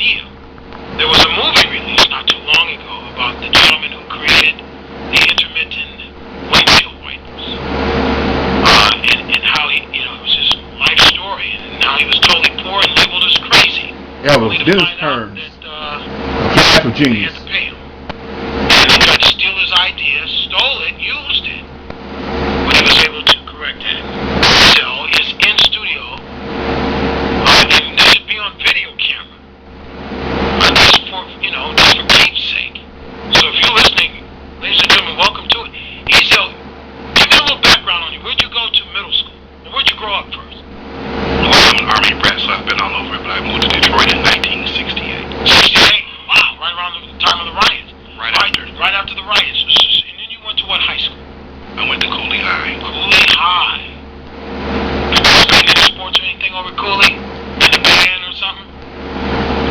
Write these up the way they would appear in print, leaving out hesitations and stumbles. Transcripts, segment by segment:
idea. There was a movie released not too long ago about the gentleman who created the intermittent windshield wipers, and how he, it was his life story, and how he was totally poor and labeled as crazy. Yeah, well, business terms. That's a genius. They had to pay him. And he tried to steal his idea, stole it, used it, but he was able to correct it. EZell is in studio, and this should be on video camera. Just for keepsake. So if you're listening, ladies and gentlemen, welcome to it. EZell, give me a little background on you. Where'd you go to middle school? Or where'd you grow up first? Well, I'm an Army brat, so I've been all over, but I moved to Detroit in 1968. 68? Wow, right around the time of the riots. Right after the riots. And then you went to what high school? I went to Cooley High. Cooley High. Did you play any sports or anything over Cooley? In the band or something?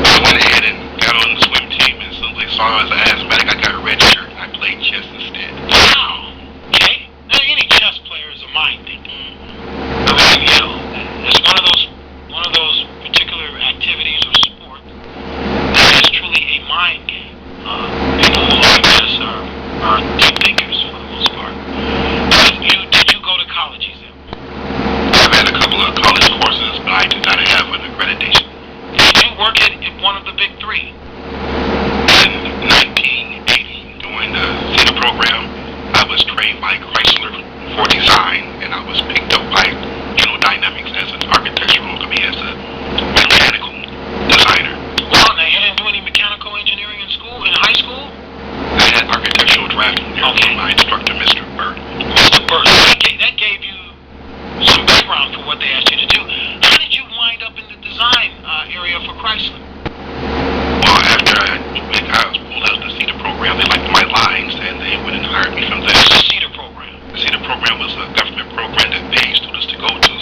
I went ahead and got on the swim team, and as soon as they saw I was an asthmatic, I got a red shirt, and I played chess instead. Wow. Okay. Now, any chess player is a mind thing. I mean, it's one of those particular activities or sport that is truly a mind game. People who like chess are deep thinkers for the most part. Did you go to college, EZell? I've had a couple of college courses, but I did not have an accreditation. Did you work at one of the big three? In 1980, during the CETA program, I was trained by Chrysler for design, and I was picked up by Dynamics as an architectural, as a mechanical designer. Well, now you didn't do any mechanical engineering in school, in high school? I had architectural drafting there from my instructor, Mr. Bird. Mr. Bird, that gave you some background for what they asked you to do. How did you wind up in the design area for Chrysler? Well, after I was pulled out of the CETA program, they liked my lines, and they went and hired me from there. What's the CETA program? The CETA program was a government program that paid students to go to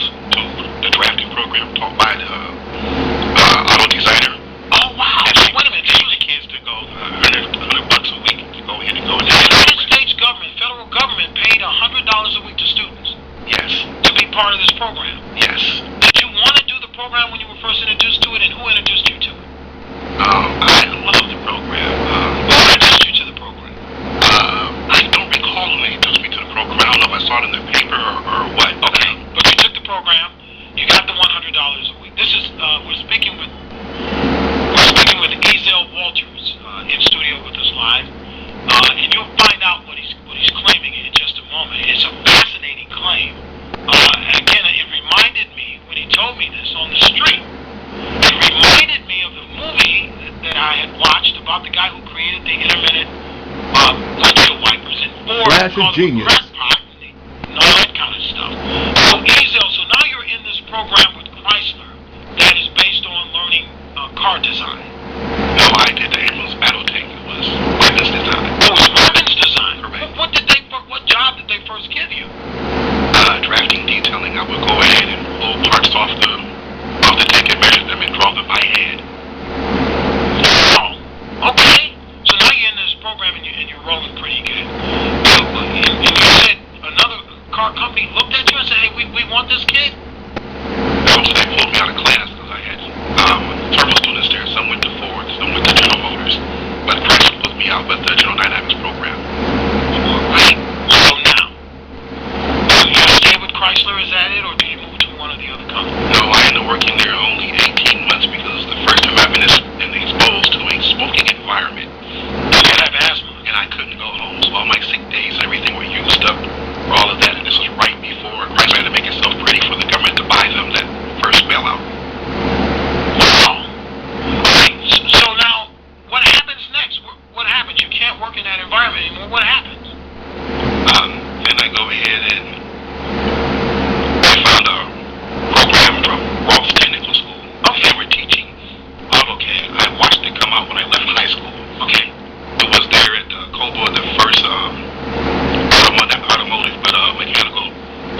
the drafting program taught by the auto designer. Oh, wow. And Wait a minute. They the kids to go $100 a week to go ahead and go into The the United program. States government, federal government, paid $100 a week to students Yes. to be part of this program. Yes. Did you want to do the program when you were first introduced to it, and who introduced you to it? I love the program. Who introduced you to the program? I don't recall who introduced me to the program. I don't know if I saw it in the paper or what. Okay, but you took the program. You got the $100 a week. This is we're speaking with EZell Walters in studio with us live, and you'll find out what he's claiming in just a moment. It's a fascinating claim. Again, it reminded me when he told me this on the street. It reminded me of the movie that I had watched about the guy who created the intermittent windshield wipers in Ford. Flash of genius. Crackpot and all that kind of stuff. So EZell, so now you're in this program with Chrysler that is based on learning car design. No, I did the ambulance battle tank. It was weapons design. Oh, it's weapons design. Correct. What job did they first give you? Drafting, detailing. I would go ahead and pull parts off the tank and measure them and draw them by hand. Oh, okay. So now you're in this program and you're rolling pretty good. And you said another car company looked at you and said, hey, we want this kid? No, so they pulled me out of class because I had several students there. Some went to Ford, some went to General Motors. But Chrysler put me out with the General Dynamics program. All right. So now, do you stay with Chrysler, is that it, or do you move to one of the other companies? No, I ended up working there only 18 months because the first time I've been exposed to a smoking environment. You have asthma. And I couldn't go home. So all my sick days and everything were used up for all of that. And this was right before Chrysler had to make itself pretty for the government to buy them that first bailout. Wow. Okay. So now, what happens next? What happens? You can't work in that environment anymore. What happens? Then I go ahead and I found a program from Rolf's Technical School. Okay. They were teaching AutoCAD. I watched it come out when I left high school. Okay. It was there at Cobo, the first not automotive, but mechanical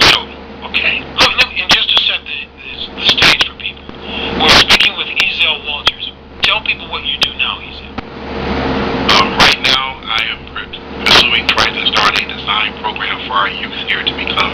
show. Okay. And just to set the stage for people, we're speaking with EZell Walters. Tell people what you do now, EZell. Right now, I am pursuing trying to start a design program for our youth here to become